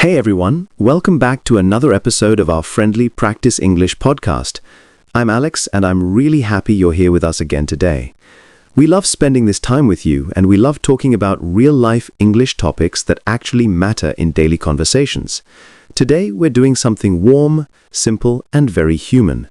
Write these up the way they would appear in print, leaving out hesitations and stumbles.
Hey everyone, welcome back to another episode of our friendly Practice English podcast. I'm Alex and I'm really happy you're here with us again today. We love spending this time with you and we love talking about real-life English topics that actually matter in daily conversations. Today we're doing something warm, simple and very human.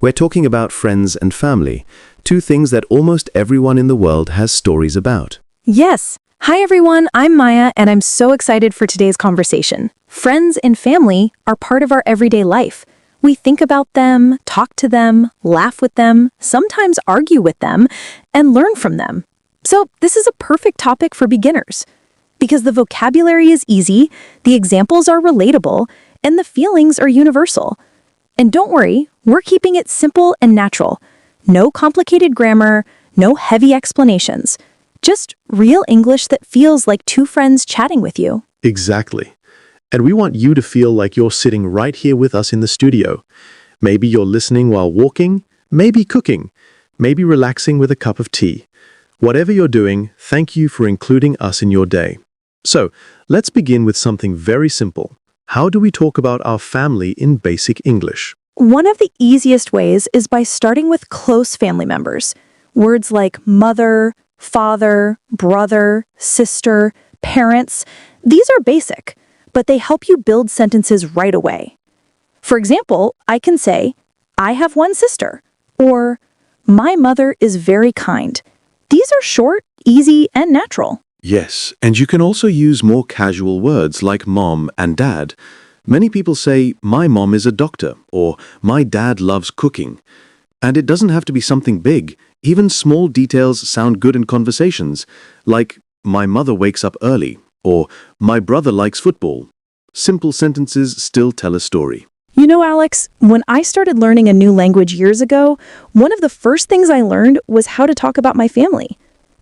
We're talking about friends and family, two things that almost everyone in the world has stories about. Yes. Hi everyone, I'm Maya and I'm so excited for today's conversation. Friends and family are part of our everyday life. We think about them, talk to them, laugh with them, sometimes argue with them, and learn from them. So this is a perfect topic for beginners. Because the vocabulary is easy, the examples are relatable, and the feelings are universal. And don't worry, we're keeping it simple and natural. No complicated grammar, no heavy explanations. Just real English that feels like two friends chatting with you. Exactly. And we want you to feel like you're sitting right here with us in the studio. Maybe you're listening while walking, maybe cooking, maybe relaxing with a cup of tea. Whatever you're doing, thank you for including us in your day. So, let's begin with something very simple. How do we talk about our family in basic English? One of the easiest ways is by starting with close family members. Words like mother, father, brother, sister, parents, these are basic, but they help you build sentences right away. For example, I can say, I have one sister, or my mother is very kind. These are short, easy, and natural. Yes, and you can also use more casual words like mom and dad. Many people say, my mom is a doctor, or my dad loves cooking. And it doesn't have to be something big. Even small details sound good in conversations, like, my mother wakes up early, or my brother likes football. Simple sentences still tell a story. You know, Alex, when I started learning a new language years ago, one of the first things I learned was how to talk about my family.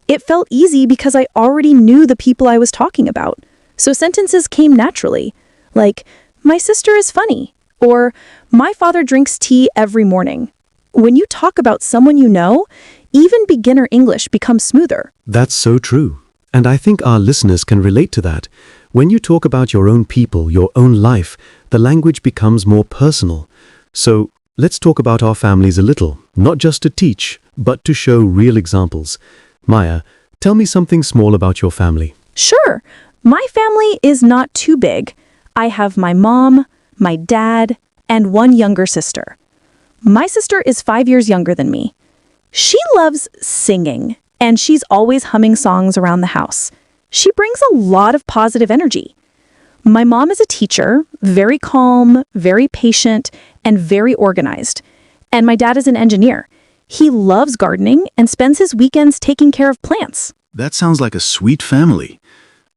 It felt easy because I already knew the people I was talking about. So sentences came naturally, like, my sister is funny, or my father drinks tea every morning. When you talk about someone you know, even beginner English becomes smoother. That's so true. And I think our listeners can relate to that. When you talk about your own people, your own life, the language becomes more personal. So let's talk about our families a little, not just to teach, but to show real examples. Maya, tell me something small about your family. Sure. My family is not too big. I have my mom, my dad, and one younger sister. My sister is 5 years younger than me. She loves singing, and she's always humming songs around the house. She brings a lot of positive energy. My mom is a teacher, very calm, very patient, and very organized. And my dad is an engineer. He loves gardening and spends his weekends taking care of plants. That sounds like a sweet family.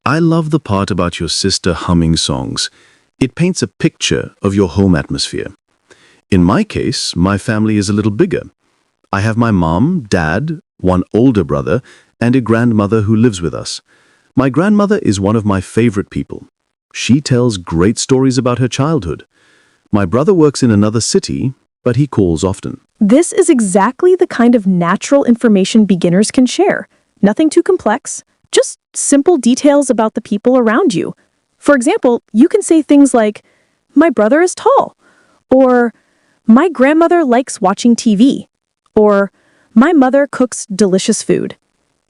I love the part about your sister humming songs. It paints a picture of your home atmosphere. In my case, my family is a little bigger. I have my mom, dad, one older brother, and a grandmother who lives with us. My grandmother is one of my favorite people. She tells great stories about her childhood. My brother works in another city, but he calls often. This is exactly the kind of natural information beginners can share. Nothing too complex, just simple details about the people around you. For example, you can say things like, my brother is tall, or my grandmother likes watching TV, or my mother cooks delicious food.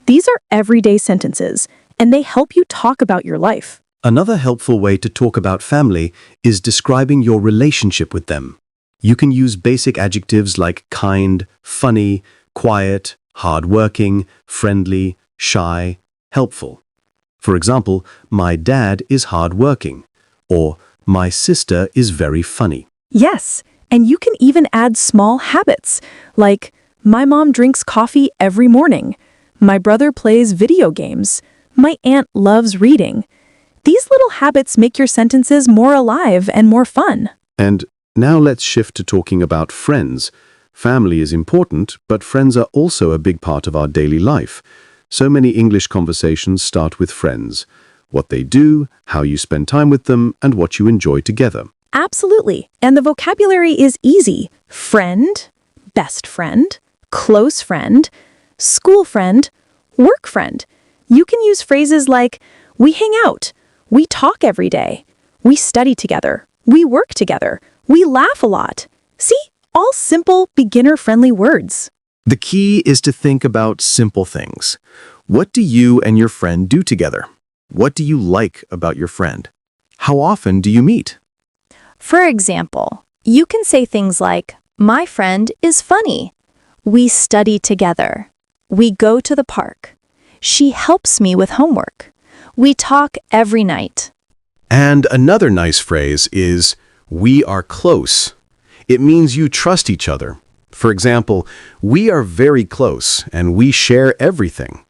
These are everyday sentences, and they help you talk about your life. Another helpful way to talk about family is describing your relationship with them. You can use basic adjectives like kind, funny, quiet, hardworking, friendly, shy, helpful. For example, my dad is hardworking, or my sister is very funny. Yes, and you can even add small habits, like my mom drinks coffee every morning, my brother plays video games, my aunt loves reading. These little habits make your sentences more alive and more fun. And now let's shift to talking about friends. Family is important, but friends are also a big part of our daily life. So many English conversations start with friends. What they do, how you spend time with them, and what you enjoy together. Absolutely. And the vocabulary is easy. Friend, best friend, close friend, school friend, work friend. You can use phrases like, we hang out, we talk every day, We study together. We work together. We laugh a lot. See? All simple, beginner-friendly words. The key is to think about simple things. What do you and your friend do together? What do you like about your friend? How often do you meet? For example, you can say things like, "My friend is funny. We study together. We go to the park. She helps me with homework. We talk every night." And another nice phrase is, "We are close." It means you trust each other. For example, "We are very close and we share everything."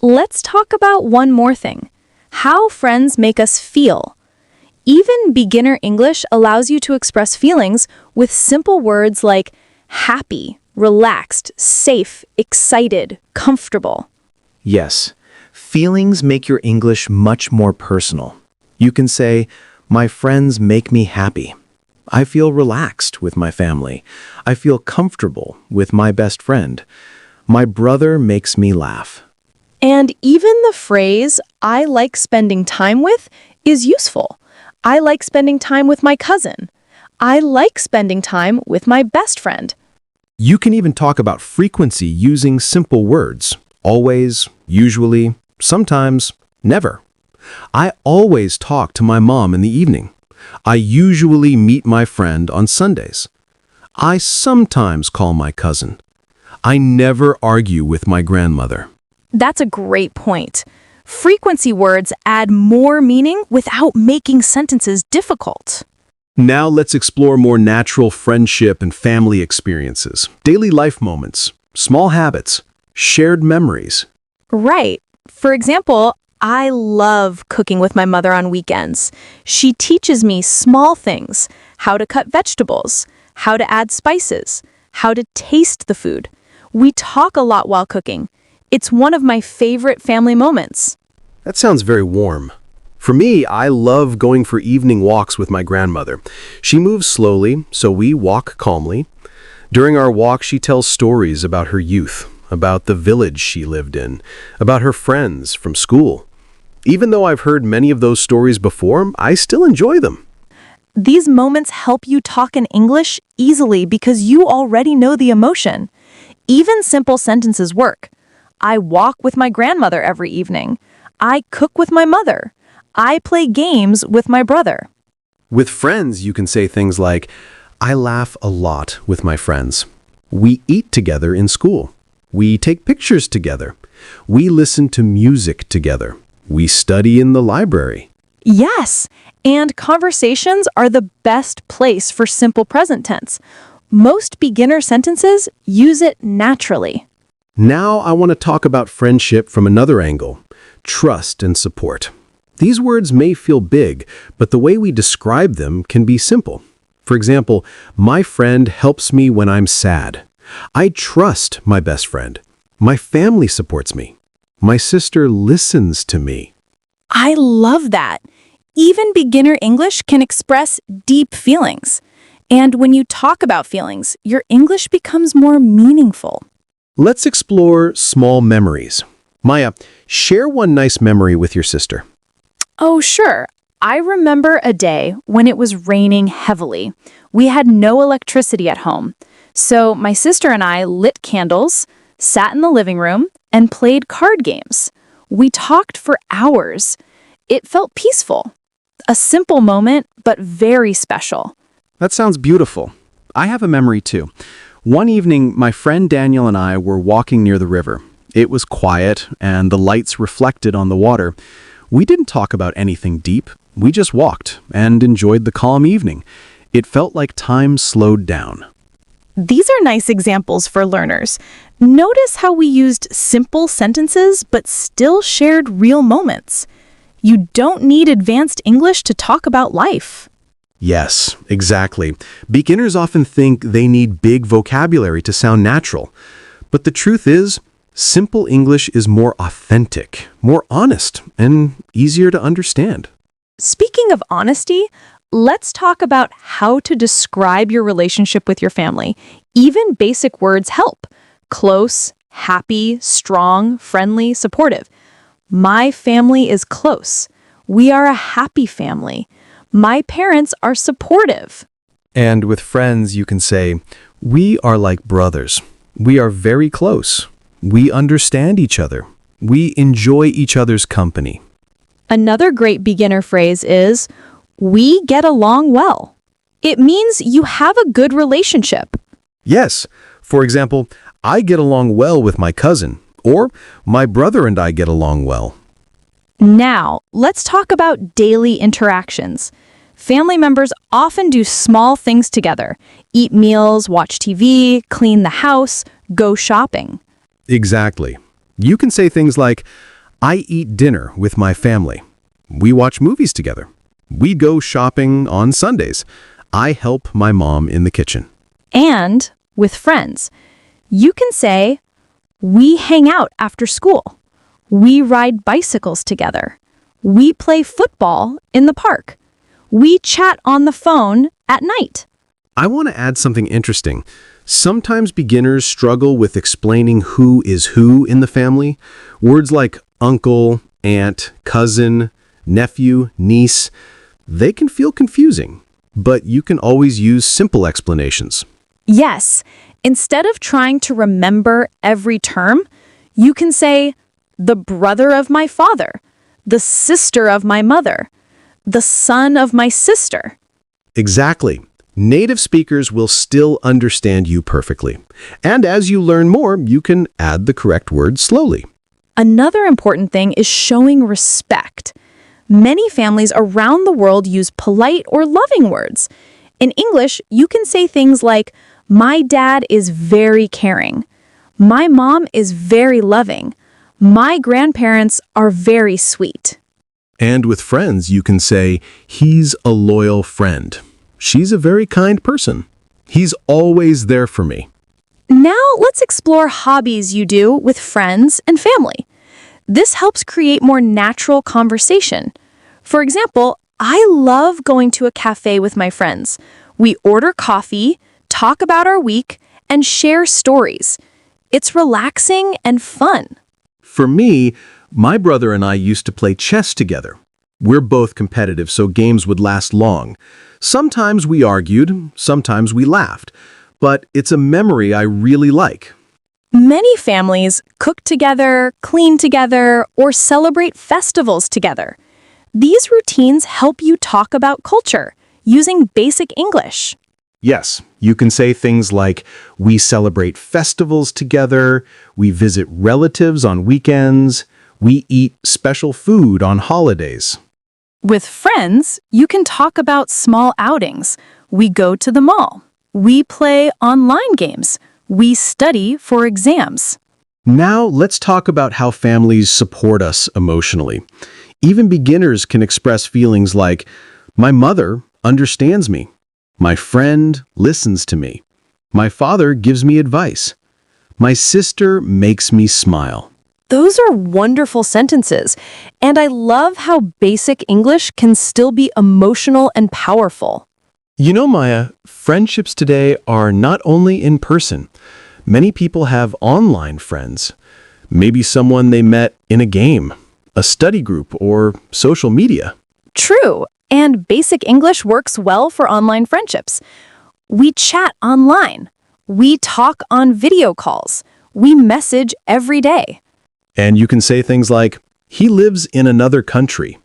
Let's talk about one more thing. How friends make us feel. Even beginner English allows you to express feelings with simple words like happy, relaxed, safe, excited, comfortable. Yes, feelings make your English much more personal. You can say, "My friends make me happy. I feel relaxed with my family. I feel comfortable with my best friend. My brother makes me laugh." And even the phrase, "I like spending time with," is useful. I like spending time with my cousin. I like spending time with my best friend. You can even talk about frequency using simple words. Always, usually, sometimes, never. I always talk to my mom in the evening. I usually meet my friend on Sundays. I sometimes call my cousin. I never argue with my grandmother. That's a great point. Frequency words add more meaning without making sentences difficult. Now let's explore more natural friendship and family experiences, daily life moments, small habits, shared memories. Right. For example, I love cooking with my mother on weekends. She teaches me small things, how to cut vegetables, how to add spices, how to taste the food. We talk a lot while cooking. It's one of my favorite family moments. That sounds very warm. For me, I love going for evening walks with my grandmother. She moves slowly, so we walk calmly. During our walk, she tells stories about her youth, about the village she lived in, about her friends from school. Even though I've heard many of those stories before, I still enjoy them. These moments help you talk in English easily because you already know the emotion. Even simple sentences work. I walk with my grandmother every evening. I cook with my mother. I play games with my brother. With friends, you can say things like, "I laugh a lot with my friends. We eat together in school. We take pictures together. We listen to music together. We study in the library." Yes, and conversations are the best place for simple present tense. Most beginner sentences use it naturally. Now I want to talk about friendship from another angle, trust and support. These words may feel big, but the way we describe them can be simple. For example, my friend helps me when I'm sad. I trust my best friend. My family supports me. My sister listens to me. I love that. Even beginner English can express deep feelings. And when you talk about feelings, your English becomes more meaningful. Let's explore small memories. Maya, share one nice memory with your sister. Oh, sure. I remember a day when it was raining heavily. We had no electricity at home. So my sister and I lit candles, sat in the living room, and played card games. We talked for hours. It felt peaceful. A simple moment, but very special. That sounds beautiful. I have a memory too. One evening, my friend Daniel and I were walking near the river. It was quiet, and the lights reflected on the water. We didn't talk about anything deep. We just walked and enjoyed the calm evening. It felt like time slowed down. These are nice examples for learners. Notice how we used simple sentences but still shared real moments. You don't need advanced English to talk about life. Yes, exactly. Beginners often think they need big vocabulary to sound natural. But the truth is, simple English is more authentic, more honest, and easier to understand. Speaking of honesty, let's talk about how to describe your relationship with your family. Even basic words help. Close, happy, strong, friendly, supportive. My family is close. We are a happy family. My parents are supportive. And with friends, you can say, we are like brothers. We are very close. We understand each other. We enjoy each other's company. Another great beginner phrase is, we get along well. It means you have a good relationship. Yes. For example, I get along well with my cousin, or my brother and I get along well. Now, let's talk about daily interactions. Family members often do small things together: eat meals, watch TV, clean the house, go shopping. Exactly. You can say things like, I eat dinner with my family. We watch movies together. We go shopping on Sundays. I help my mom in the kitchen. And with friends, you can say, we hang out after school. We ride bicycles together. We play football in the park. We chat on the phone at night. I want to add something interesting. Sometimes beginners struggle with explaining who is who in the family. Words like uncle, aunt, cousin, nephew, niece, they can feel confusing, but you can always use simple explanations. Yes, instead of trying to remember every term, you can say, the brother of my father, the sister of my mother, the son of my sister. Exactly. Native speakers will still understand you perfectly. And as you learn more, you can add the correct words slowly. Another important thing is showing respect. Many families around the world use polite or loving words. In English, you can say things like, my dad is very caring. My mom is very loving. My grandparents are very sweet. And with friends, you can say, he's a loyal friend. She's a very kind person. He's always there for me. Now let's explore hobbies you do with friends and family. This helps create more natural conversation. For example, I love going to a cafe with my friends. We order coffee, talk about our week, and share stories. It's relaxing and fun. For me, my brother and I used to play chess together. We're both competitive, so games would last long. Sometimes we argued, sometimes we laughed, but it's a memory I really like. Many families cook together, clean together, or celebrate festivals together. These routines help you talk about culture using basic English. Yes, you can say things like, we celebrate festivals together, we visit relatives on weekends, we eat special food on holidays. With friends, you can talk about small outings. We go to the mall. We play online games. We study for exams. Now let's talk about how families support us emotionally. Even beginners can express feelings like, my mother understands me. My friend listens to me. My father gives me advice. My sister makes me smile. Those are wonderful sentences, and I love how basic English can still be emotional and powerful. You know, Maya, friendships today are not only in person. Many people have online friends. Maybe someone they met in a game, a study group, or social media. True, and basic English works well for online friendships. We chat online. We talk on video calls. We message every day. And you can say things like, he lives in another country.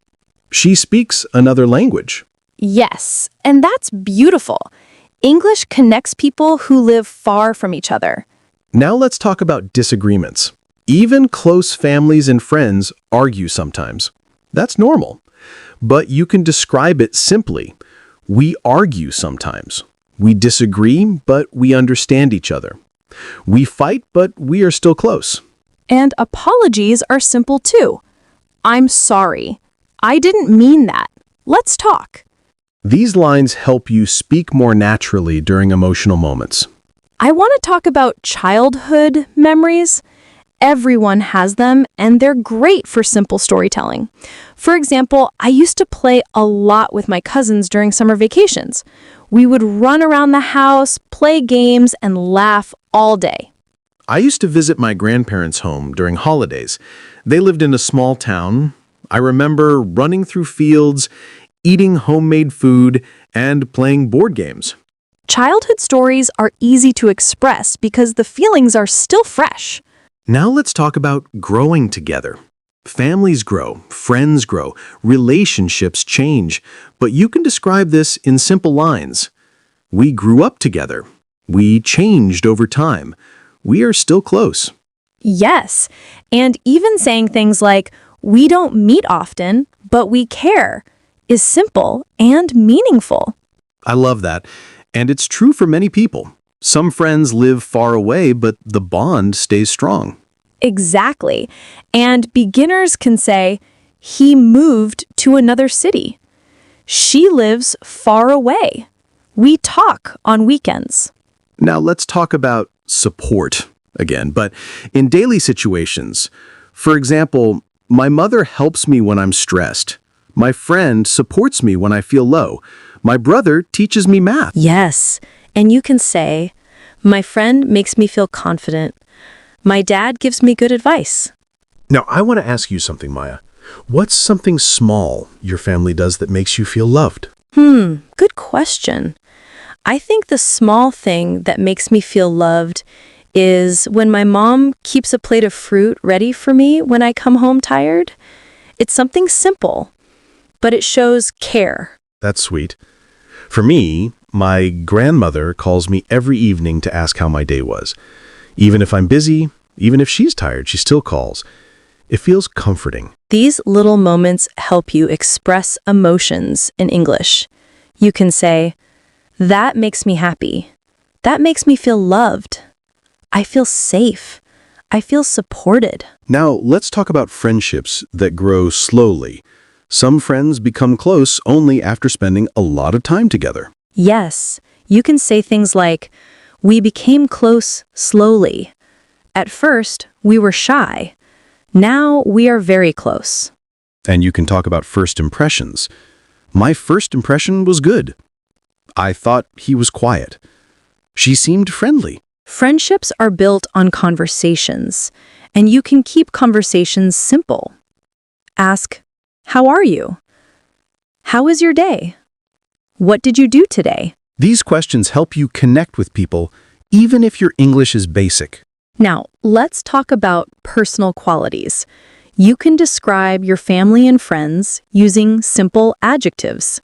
She speaks another language. Yes, and that's beautiful. English connects people who live far from each other. Now let's talk about disagreements. Even close families and friends argue sometimes. That's normal. But you can describe it simply. We argue sometimes. We disagree, but we understand each other. We fight, but we are still close. And apologies are simple too. I'm sorry. I didn't mean that. Let's talk. These lines help you speak more naturally during emotional moments. I want to talk about childhood memories. Everyone has them, and they're great for simple storytelling. For example, I used to play a lot with my cousins during summer vacations. We would run around the house, play games, and laugh all day. I used to visit my grandparents' home during holidays. They lived in a small town. I remember running through fields, eating homemade food, and playing board games. Childhood stories are easy to express because the feelings are still fresh. Now let's talk about growing together. Families grow, friends grow, relationships change, but you can describe this in simple lines. We grew up together. We changed over time. We are still close. Yes, and even saying things like, we don't meet often, but we care, is simple and meaningful. I love that. And it's true for many people. Some friends live far away, but the bond stays strong. Exactly. And beginners can say, he moved to another city. She lives far away. We talk on weekends. Now let's talk about support again, but in daily situations. For example, my mother helps me when I'm stressed. My friend supports me when I feel low. My brother teaches me math. Yes, and you can say, my friend makes me feel confident. My dad gives me good advice. Now, I want to ask you something, Maya. What's something small your family does that makes you feel loved? Good question. I think the small thing that makes me feel loved is when my mom keeps a plate of fruit ready for me when I come home tired. It's something simple, but it shows care. That's sweet. For me, my grandmother calls me every evening to ask how my day was. Even if I'm busy, even if she's tired, she still calls. It feels comforting. These little moments help you express emotions in English. You can say, that makes me happy. That makes me feel loved. I feel safe. I feel supported. Now, let's talk about friendships that grow slowly. Some friends become close only after spending a lot of time together. Yes, you can say things like, we became close slowly. At first, we were shy. Now we are very close. And you can talk about first impressions. My first impression was good. I thought he was quiet. She seemed friendly. Friendships are built on conversations, and you can keep conversations simple. Ask, how are you? How is your day? What did you do today? These questions help you connect with people, even if your English is basic. Now, let's talk about personal qualities. You can describe your family and friends using simple adjectives.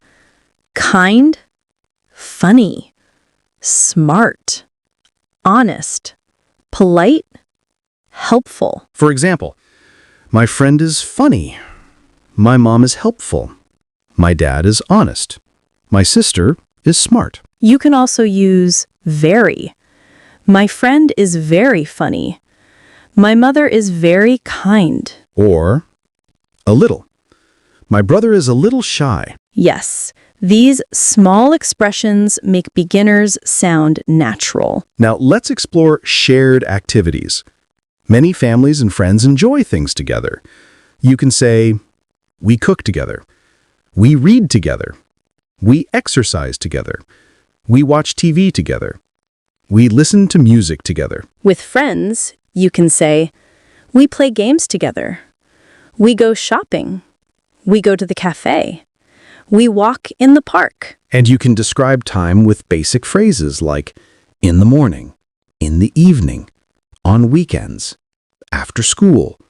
Kind, funny, smart, honest, polite, helpful. For example, my friend is funny. My mom is helpful. My dad is honest. My sister is smart. You can also use very. My friend is very funny. My mother is very kind. Or a little. My brother is a little shy. Yes, these small expressions make beginners sound natural. Now, let's explore shared activities. Many families and friends enjoy things together. You can say, we cook together. We read together. We exercise together. We watch TV together. We listen to music together. With friends, you can say, we play games together. We go shopping. We go to the cafe. We walk in the park. And you can describe time with basic phrases like in the morning, in the evening, on weekends, after school,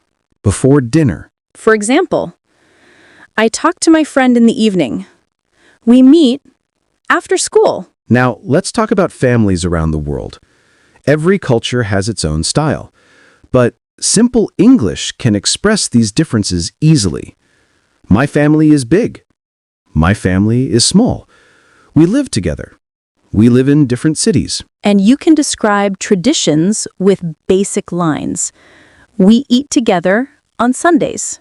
before dinner. For example, I talk to my friend in the evening. We meet after school. Now, let's talk about families around the world. Every culture has its own style, but simple English can express these differences easily. My family is big. My family is small. We live together. We live in different cities. And you can describe traditions with basic lines. We eat together on Sundays.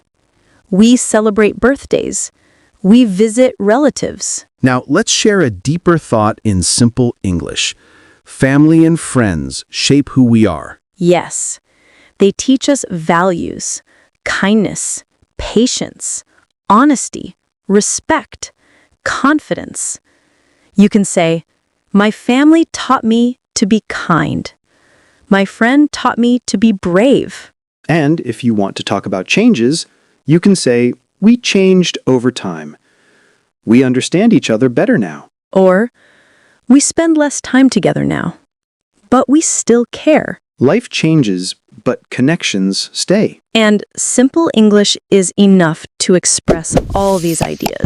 We celebrate birthdays. We visit relatives. Now, let's share a deeper thought in simple English. Family and friends shape who we are. Yes, they teach us values, kindness, patience, honesty, respect, confidence. You can say, my family taught me to be kind. My friend taught me to be brave. And if you want to talk about changes, you can say, we changed over time. We understand each other better now. Or, we spend less time together now, but we still care. Life changes, but connections stay. And simple English is enough to express all these ideas.